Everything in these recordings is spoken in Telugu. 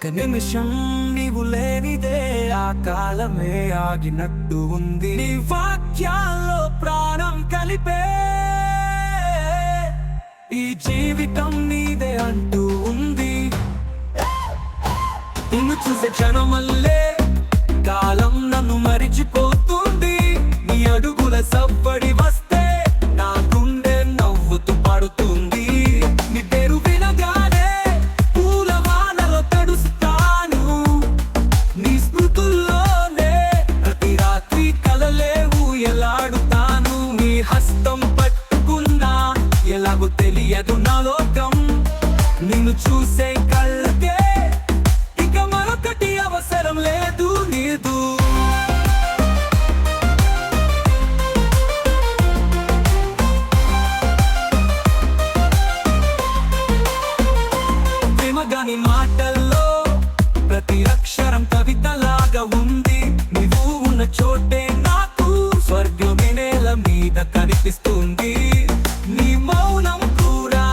ఒక్క నిమిషం నీవు లేనిదే ఆ కాలమే ఆగినట్టు ఉంది. నీ వాక్యాల్లో ప్రాణం కలిపే ఈ జీవితం నీదే అంటూ ఉంది. నిన్ను చూసే క్షణమల్లే కాలం నన్ను మరిచిపోతుంది. నీ అడుగుల సవ్వడి వస్తే నా గుండె నవ్వుతూ పడుతుంది. నీ పేరు వినగానే పూల వానలో తడుస్తాను. నీ స్మృతుల్లోనే ప్రతి రాత్రి కలలే ఊయలాడుతాను. నీ హస్తం పట్టుకున్నా ఎలాగో తెలియదు నా లోకం. నిన్ను చూసే కళ్ళకే ఇక మరొకటి అవసరం లేదు నీదు. ప్రేమగాని మాటల్లో ప్రతి అక్షరం కవితలాగా ఉంది. నీవు ఉన్న చోటే నాకు స్వర్గమే నేల మీద కనిపిస్తుంది. నీ మౌనం కూడా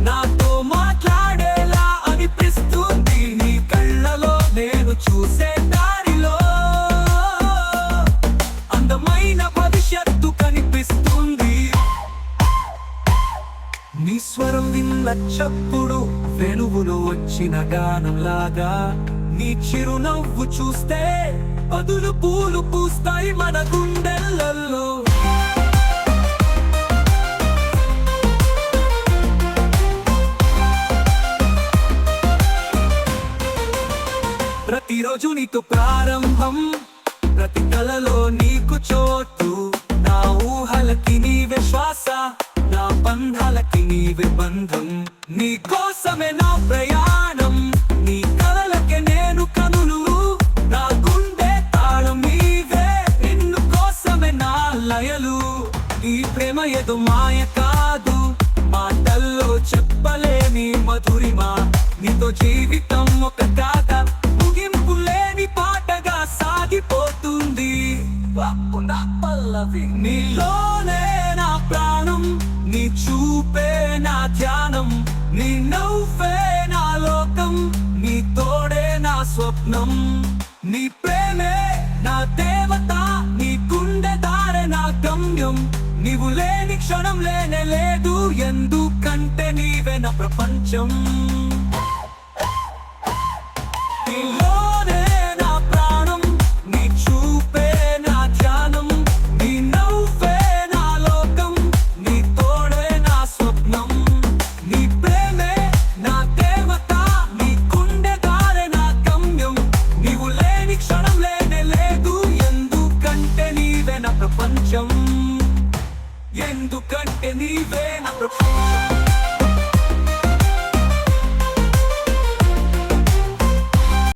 నాతో మాట్లాడేలా అనిపిస్తుంది. నీ కళ్ళలో నేను చూసే దారిలో అందమైన భవిష్యత్తు కనిపిస్తుంది. నీ స్వరం విన్న చప్పుడు వెలుగులో వచ్చిన గానంలాగా. నీ చిరునవ్వు చూస్తే పదులు పూలు పూస్తాయి మన గుండెలలో. ప్రతిరోజు నీకు ప్రారంభం, ప్రతి కలలో నీకు చోటు. నా ఊహలకి నీవే శ్వాస, నా బంధాలకి నీవే బంధం. నీ కోసమే నా ప్రయాణం, నీ కలలకే నేను కనులు. నా గుండె తాళం నీవే, నిన్ను కోసమే నా లయలు. ఈ ప్రేమ ఏదో మాయ కాదు, మాటల్లో చెప్పలేని మధురిమ. నీతో జీవితం ఒక గాథ, ముగింపు లేని పాటగా సాగిపోతుంది. పల్లవి నీలోనే నా ప్రాణం, నీ చూపే నా ధ్యానం. నీ నవ్వే నా లోకం, నీ తోడే నా స్వప్నం. నీ ప్రేమే నా దేవత, నీ గుండె దారే నా గమ్యం. నీవు లేని క్షణం లేనే లేదు, ఎందుకంటే నీవే నా ప్రపంచం. నీలోనే నా ప్రాణం, నీ చూపే నా ధ్యానం. నీ నవ్వే నా లోకం, నీ తోడే నా స్వప్నం. నీ ప్రేమే నా దేవత, నీ గుండె దారే నా గమ్యం. నీవు లేని క్షణం లేనే లేదు, ఎందుకంటే నీవే నా ప్రపంచం. ఎందుకంటే నీవే నా ప్రపంచం.